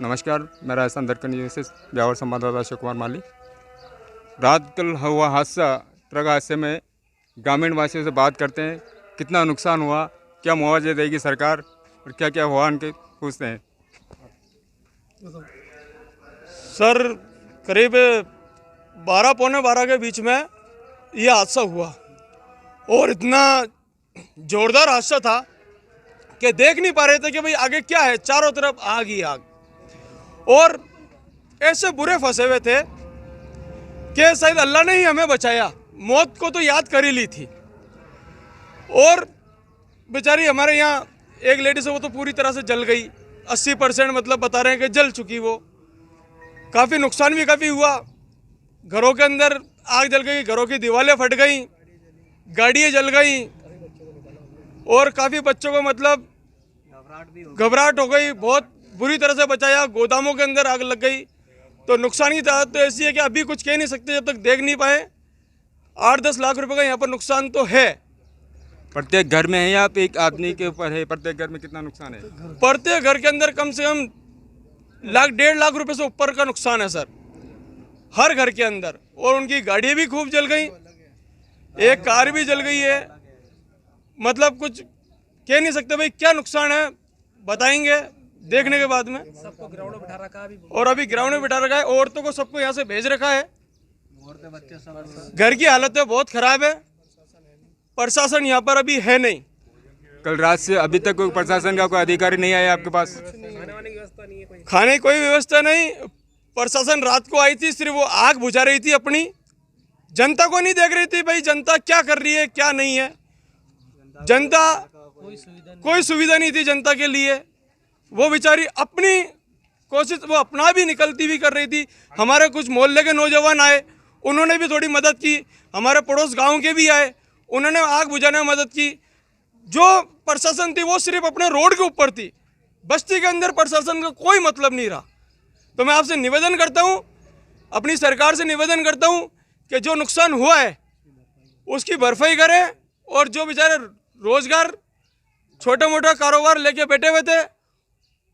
नमस्कार, मैं राजस्थान दक्कन न्यूज़ से ब्यावर संवाददाता अशोक कुमार माली। रात कल हुआ हादसा, ट्रक हादसे में ग्रामीण वासियों से बात करते हैं। कितना नुकसान हुआ, क्या मुआवजा देगी सरकार और क्या क्या हुआ उनके पूछते हैं। सर, करीब 12 पौने 12 के बीच में ये हादसा हुआ और इतना ज़ोरदार हादसा था कि देख नहीं पा रहे थे कि भाई आगे क्या है। चारों तरफ आग ही आग और ऐसे बुरे फंसे हुए थे कि शायद अल्लाह ने ही हमें बचाया। मौत को तो याद कर ही ली थी। और बेचारी हमारे यहाँ एक लेडीज है, वो तो पूरी तरह से जल गई। 80% मतलब बता रहे हैं कि जल चुकी वो। काफ़ी नुकसान भी काफ़ी हुआ। घरों के अंदर आग जल गई, घरों की दीवारें फट गई, गाड़ियाँ जल गई और काफ़ी बच्चों को मतलब घबराहट हो गई। बहुत बुरी तरह से बचाया। गोदामों के अंदर आग लग गई। तो नुकसान की तादाद तो ऐसी है कि अभी कुछ कह नहीं सकते जब तक देख नहीं पाए। 8-10 लाख रुपए का यहाँ पर नुकसान तो है। प्रत्येक घर में है या आप एक आदमी के ऊपर है? प्रत्येक घर में कितना नुकसान है? प्रत्येक घर के अंदर कम से कम लाख 1.5 लाख रुपए से ऊपर का नुकसान है सर, हर घर के अंदर। और उनकी गाड़ी भी खूब जल गई, एक कार भी जल गई है। मतलब कुछ कह नहीं सकते भाई क्या नुकसान है, बताएंगे देखने के बाद में। सबको ग्राउंड में बिठा रखा है और अभी ग्राउंड में बिठा रखा है। औरतों को सबको यहाँ से भेज रखा है। घर की हालत है बहुत खराब है। प्रशासन यहाँ पर अभी है नहीं। कल रात से अभी तक कोई प्रशासन का कोई अधिकारी नहीं आया आपके पास? खाने की कोई व्यवस्था नहीं। प्रशासन रात को आई थी, सिर्फ वो आग बुझा रही थी अपनी, जनता को नहीं देख रही थी भाई जनता क्या कर रही है क्या नहीं है। जनता कोई सुविधा नहीं थी जनता के लिए। वो बेचारी अपनी कोशिश वो अपना भी निकलती भी कर रही थी। हमारे कुछ मोहल्ले के नौजवान आए, उन्होंने भी थोड़ी मदद की। हमारे पड़ोस गांव के भी आए, उन्होंने आग बुझाने में मदद की। जो प्रशासन थी वो सिर्फ अपने रोड के ऊपर थी, बस्ती के अंदर प्रशासन का कोई मतलब नहीं रहा। तो मैं आपसे निवेदन करता हूँ, अपनी सरकार से निवेदन करता हूँ कि जो नुकसान हुआ है उसकी भरपाई करें। और जो बेचारे रोजगार छोटा मोटा कारोबार लेके बैठे हुए थे,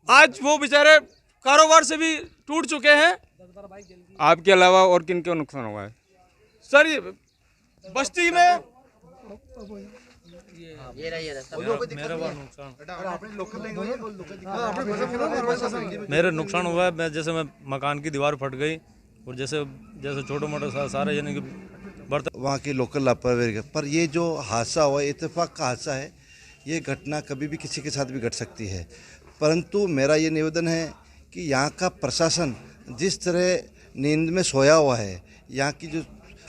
आज वो बेचारे कारोबार से भी टूट चुके हैं। आपके अलावा और किन को नुकसान हुआ है? सर ये बस्ती में मेरा नुकसान हुआ है। मैं जैसे मैं मकान की दीवार फट गई और जैसे छोटे मोटे सारे यानी कि बर्तन वहाँ की लोकल लापरवाही। पर ये जो हादसा हुआ इत्तेफाक का हादसा है। ये घटना कभी भी किसी के साथ भी घट सकती है। परंतु मेरा ये निवेदन है कि यहाँ का प्रशासन जिस तरह नींद में सोया हुआ है, यहाँ की जो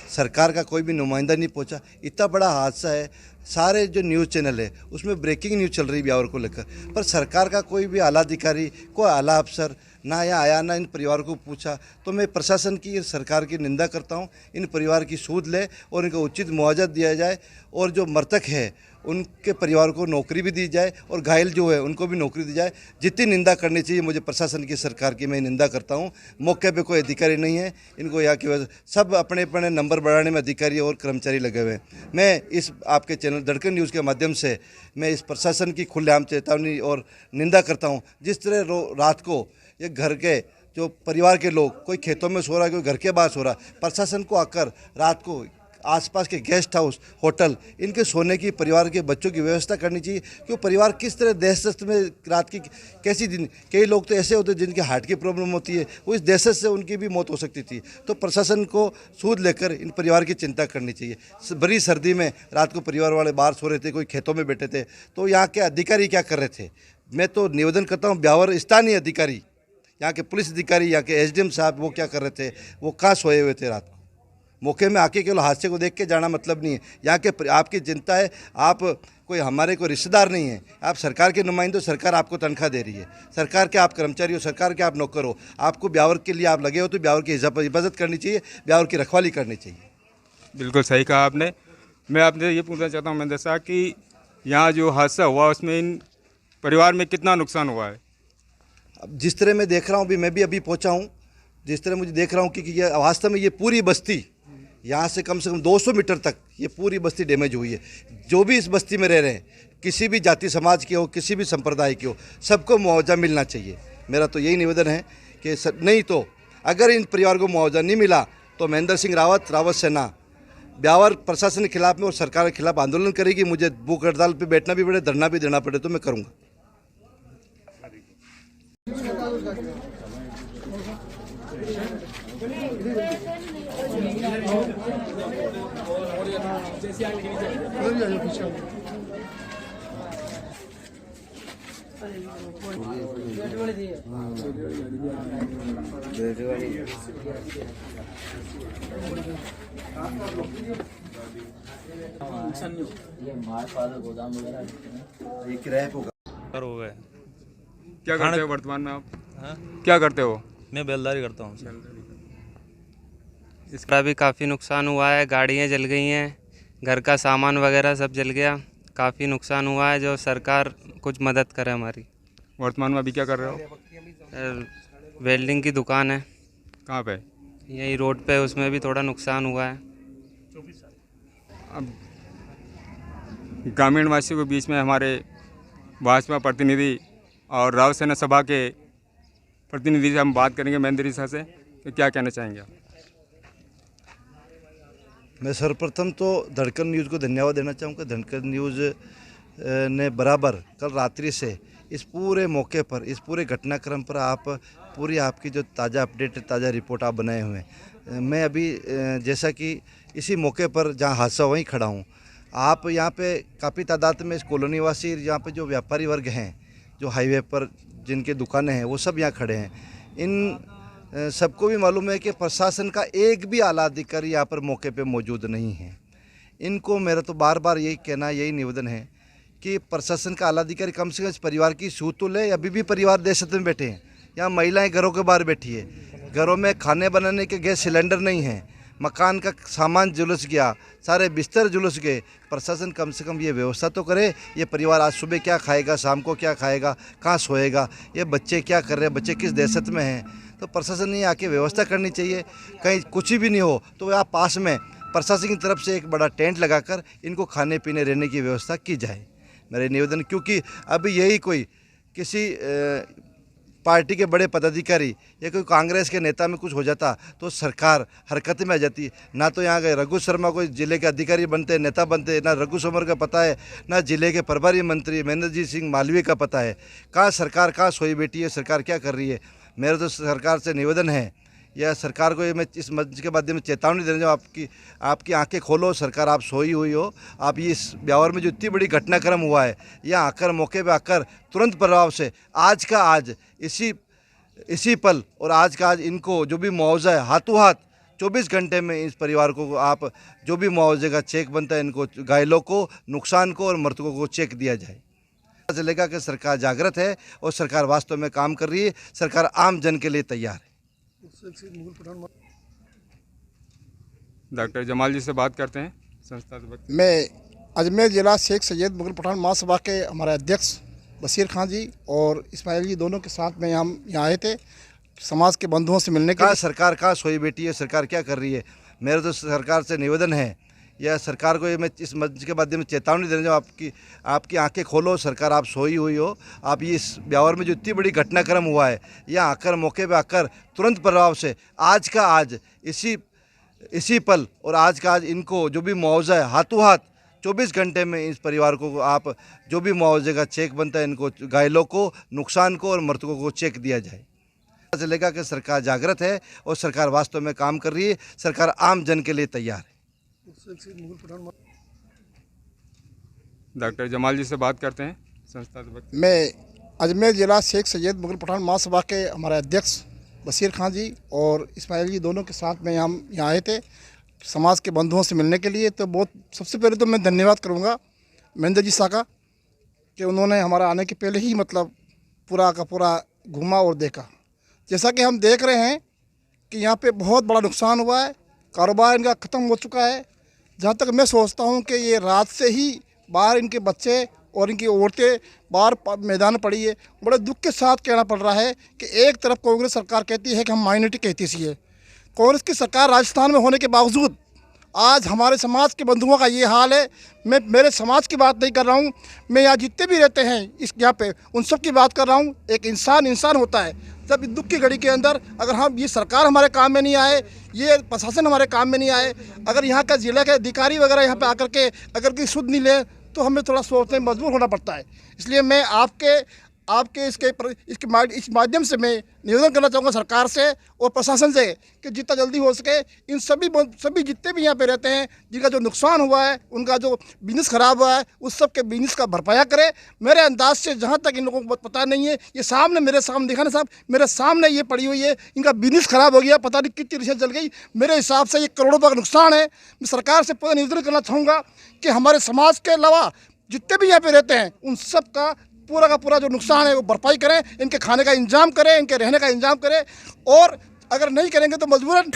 सरकार का कोई भी नुमाइंदा नहीं पहुँचा। इतना बड़ा हादसा है, सारे जो न्यूज़ चैनल है उसमें ब्रेकिंग न्यूज़ चल रही है ब्यावर को लेकर, पर सरकार का कोई भी आला अधिकारी, कोई आला अफसर ना यहाँ आया, ना इन परिवार को पूछा। तो मैं प्रशासन की, सरकार की निंदा करता हूँ। इन परिवार की सूद ले और इनको उचित मुआवजा दिया जाए और जो मृतक है उनके परिवार को नौकरी भी दी जाए और घायल जो है उनको भी नौकरी दी जाए। जितनी निंदा करनी चाहिए मुझे प्रशासन की, सरकार की, मैं निंदा करता हूँ। मौके पे कोई अधिकारी नहीं है। इनको यहाँ की वजह सब अपने अपने नंबर बढ़ाने में अधिकारी और कर्मचारी लगे हुए हैं। मैं इस आपके चैनल दक्कन न्यूज़ के माध्यम से मैं इस प्रशासन की खुलेआम चेतावनी और निंदा करता हूँ। जिस तरह रात को ये घर के जो परिवार के लोग, कोई खेतों में सो रहा है, कोई घर के बाहर सो रहा, प्रशासन को आकर रात को आसपास के गेस्ट हाउस, होटल, इनके सोने की, परिवार के बच्चों की व्यवस्था करनी चाहिए। कि वो परिवार किस तरह दहशत में रात की कैसी दिन, कई लोग तो ऐसे होते हैं जिनके हार्ट की प्रॉब्लम होती है, वो इस दहशत से उनकी भी मौत हो सकती थी। तो प्रशासन को सूद लेकर इन परिवार की चिंता करनी चाहिए। बड़ी सर्दी में रात को परिवार वाले बाहर सो रहे थे, कोई खेतों में बैठे थे, तो यहाँ के अधिकारी क्या कर रहे थे? मैं तो निवेदन करता हूँ, ब्यावर स्थानीय अधिकारी, यहाँ के पुलिस अधिकारी, यहाँ के एसडीएम साहब, वो क्या कर रहे थे? वो कहाँ सोए हुए थे रात को? मौके में आके केवल हादसे को देख के जाना मतलब नहीं है। यहाँ के आपकी जनता है, आप कोई हमारे कोई रिश्तेदार नहीं है। आप सरकार के नुमाइंदे, सरकार आपको तनख्वाह दे रही है, सरकार के आप कर्मचारी हो, सरकार के आप नौकर हो। आपको ब्यावर के लिए आप लगे हो तो ब्यावर की हिफाजत करनी चाहिए, ब्यावर की रखवाली करनी चाहिए। बिल्कुल सही कहा आपने। मैं आपसे ये पूछना चाहता हूँ महेंद्र साहब कि यहाँ जो हादसा हुआ उसमें इन परिवार में कितना नुकसान हुआ है? अब जिस तरह मैं देख रहा हूँ, मैं भी अभी पहुँचा हूँ, जिस तरह मुझे देख रहा हूँ कि ये वास्तव में ये पूरी बस्ती यहाँ से कम 200 मीटर तक ये पूरी बस्ती डैमेज हुई है। जो भी इस बस्ती में रह रहे हैं, किसी भी जाति समाज के हो, किसी भी संप्रदाय के हो, सबको मुआवजा मिलना चाहिए। मेरा तो यही निवेदन है कि नहीं तो अगर इन परिवार को मुआवजा नहीं मिला तो महेंद्र सिंह रावत सेना ब्यावर प्रशासन के खिलाफ में और सरकार के खिलाफ आंदोलन करेगी। मुझे भूख हड़ताल पे बैठना भी पड़े, धरना भी देना पड़े तो मैं करूँगा। ये किराए पे कर हो गए। क्या करते हो वर्तमान में आप? हाँ? क्या करते हो? मैं बेलदारी करता हूँ सर। इसका भी काफ़ी नुकसान हुआ है, गाड़ियाँ जल गई हैं, घर का सामान वगैरह सब जल गया, काफ़ी नुकसान हुआ है। जो सरकार कुछ मदद करे हमारी। वर्तमान में अभी क्या कर रहे हो? वेल्डिंग की दुकान है कहाँ पे? यही रोड पे, उसमें भी थोड़ा नुकसान हुआ है। अब ग्रामीण वासियों के बीच में हमारे भाजपा प्रतिनिधि और राव सेना सभा के प्रतिनिधि से हम बात करेंगे, महेंद्र शाह से, तो क्या कहना चाहेंगे आप? मैं सर्वप्रथम तो धड़कन न्यूज़ को धन्यवाद देना चाहूँगा। धड़कन न्यूज़ ने बराबर कल रात्रि से इस पूरे मौके पर, इस पूरे घटनाक्रम पर आप पूरी आपकी जो ताज़ा अपडेट, ताज़ा रिपोर्ट आप बनाए हुए हैं। मैं अभी जैसा कि इसी मौके पर जहाँ हादसा वहीं खड़ा हूँ। आप यहाँ पे काफ़ी तादाद में इस कॉलोनी वासी, यहाँ पे जो व्यापारी वर्ग हैं, जो हाईवे पर जिनके दुकानें हैं, वो सब यहाँ खड़े हैं। इन सबको भी मालूम है कि प्रशासन का एक भी आला अधिकारी यहाँ पर मौके पे मौजूद नहीं है। इनको मेरा तो बार बार यही कहना, यही निवेदन है कि प्रशासन का आला अधिकारी कम से कम इस परिवार की सूत तो ले। अभी भी परिवार दहशत में बैठे हैं। यहाँ महिलाएं घरों के बाहर बैठी है, घरों में खाने बनाने के गैस सिलेंडर नहीं है, मकान का सामान जुलस गया, सारे बिस्तर जुलस गए। प्रशासन कम से कम ये व्यवस्था तो करे। ये परिवार आज सुबह क्या खाएगा, शाम को क्या खाएगा, कहाँ सोएगा, ये बच्चे क्या कर रहे हैं, बच्चे किस दहशत में हैं। तो प्रशासन ने आके व्यवस्था करनी चाहिए। कहीं कुछ भी नहीं हो तो यहाँ पास में प्रशासन की तरफ से एक बड़ा टेंट लगाकर इनको खाने पीने रहने की व्यवस्था की जाए, मेरे निवेदन। क्योंकि अभी यही कोई किसी पार्टी के बड़े पदाधिकारी या कोई कांग्रेस के नेता में कुछ हो जाता तो सरकार हरकत में आ जाती। ना तो यहाँ के रघु शर्मा कोई जिले के अधिकारी बनते, नेता बनते, ना रघु शर्मा का पता है, ना जिले के प्रभारी मंत्री महेंद्र सिंह मालवीय का पता है। कहाँ सरकार कहाँ सोई बैठी है, सरकार क्या कर रही है। मेरा तो सरकार से निवेदन है, या सरकार को ये मैं इस मंच के माध्यम में चेतावनी देना चाहूँ, आपकी आंखें खोलो। सरकार आप सोई हुई हो। आप ये इस ब्यावर में जो इतनी बड़ी घटनाक्रम हुआ है, यहाँ आकर मौके पे आकर तुरंत प्रभाव से आज का आज इसी पल और आज का आज इनको जो भी मुआवजा है हाथों हाथ 24 घंटे में इस परिवार को आप जो भी मुआवजे का चेक बनता है, इनको घायलों को, नुकसान को और मृतकों को चेक दिया जाए। चलेगा कि सरकार जागृत है और सरकार वास्तव में काम कर रही है। सरकार आम जन के लिए तैयार है। डॉक्टर जमाल जी से बात करते हैं, संस्था से। मैं अजमेर ज़िला शेख सैयद मुगल पठान महासभा के हमारे अध्यक्ष बशीर खान जी और इस्माइल जी दोनों के साथ में हम यहाँ आए थे समाज के बंधुओं से मिलने के लिए। सरकार कहाँ सोई बैठी है, सरकार क्या कर रही है। मेरा तो सरकार से निवेदन है, या सरकार को ये मैं इस मंच के माध्यम में चेतावनी देना चाहूँ, आपकी आंखें खोलो। सरकार आप सोई हुई हो। आप ये इस ब्यावर में जो इतनी बड़ी घटनाक्रम हुआ है, यहाँ आकर मौके पे आकर तुरंत प्रभाव से आज का आज इसी पल और आज का आज इनको जो भी मुआवजा है हाथों हाथ 24 घंटे में इस परिवार को आप जो भी मुआवजे का चेक बनता है, इनको घायलों को, नुकसान को और मृतकों को चेक दिया जाए। चलेगा कि सरकार जागृत है और सरकार वास्तव में काम कर रही है। सरकार आम जन के लिए तैयार है। डॉक्टर जमाल जी से बात करते हैं, संस्था से। मैं अजमेर ज़िला शेख सैयद मुगल पठान महासभा के हमारे अध्यक्ष बशीर खान जी और इस्माइल जी दोनों के साथ में हम यहाँ आए थे समाज के बंधुओं से मिलने के लिए। तो बहुत सबसे पहले तो मैं धन्यवाद करूँगा महेंद्र जी शाह का कि उन्होंने हमारा आने के पहले ही मतलब पूरा का पूरा घूमा और देखा। जैसा कि हम देख रहे हैं कि यहाँ पे बहुत बड़ा नुकसान हुआ है, कारोबार इनका ख़त्म हो चुका है। जहाँ तक मैं सोचता हूँ कि ये रात से ही बाहर इनके बच्चे और इनकी औरतें बाहर मैदान पड़ी है। बड़े दुख के साथ कहना पड़ रहा है कि एक तरफ कांग्रेस सरकार कहती है कि हम माइनॉरिटी कहती सी है। कांग्रेस की सरकार राजस्थान में होने के बावजूद आज हमारे समाज के बंधुओं का ये हाल है। मैं मेरे समाज की बात नहीं कर रहा हूँ, मैं यहाँ जितने भी रहते हैं इस यहाँ पे उन सब की बात कर रहा हूँ। एक इंसान होता है। जब दुख की घड़ी के अंदर अगर हम ये सरकार हमारे काम में नहीं आए, ये प्रशासन हमारे काम में नहीं आए, अगर यहाँ का जिला के अधिकारी वगैरह यहाँ पे आकर के अगर कोई सुध नहीं ले तो हमें थोड़ा सोचने में मजबूर होना पड़ता है। इसलिए मैं आपके इस माध्यम से मैं निवेदन करना चाहूँगा सरकार से और प्रशासन से कि जितना जल्दी हो सके इन सभी जितने भी यहाँ पे रहते हैं जिनका जो नुकसान हुआ है, उनका जो बिजनेस ख़राब हुआ है, उस सब के बिजनेस का भरपाया करे। मेरे अंदाज से जहाँ तक इन लोगों को पता नहीं है, ये सामने मेरे सामने देखा ना साहब, मेरे सामने ये पड़ी हुई है, इनका बिजनेस ख़राब हो गया, पता नहीं कितनी रिश्वत जल गई। मेरे हिसाब से ये करोड़ों रुपये का नुकसान है। मैं सरकार से पूरा निवेदन करना चाहूँगा कि हमारे समाज के अलावा जितने भी यहाँ पे रहते हैं उन सब का पूरा जो नुकसान है वो भरपाई करें, इनके खाने का इंतजाम करें, इनके रहने का इंतजाम करें, और अगर नहीं करेंगे तो मजबूरन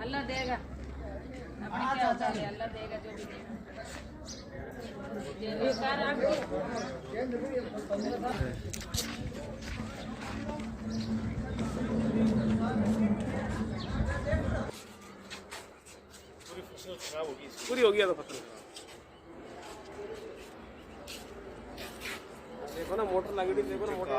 अल्लाह देगा, अपने क्या होता है, अल्लाह देगा जो भी पूरी हो गया तो फसल देखो ना, मोटर लगी थी, देखो ना मोटर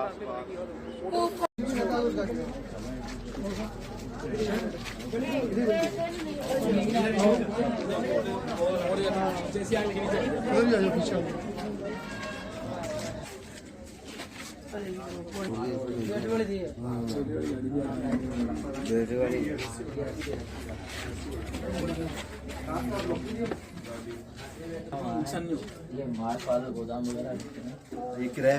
ये किराए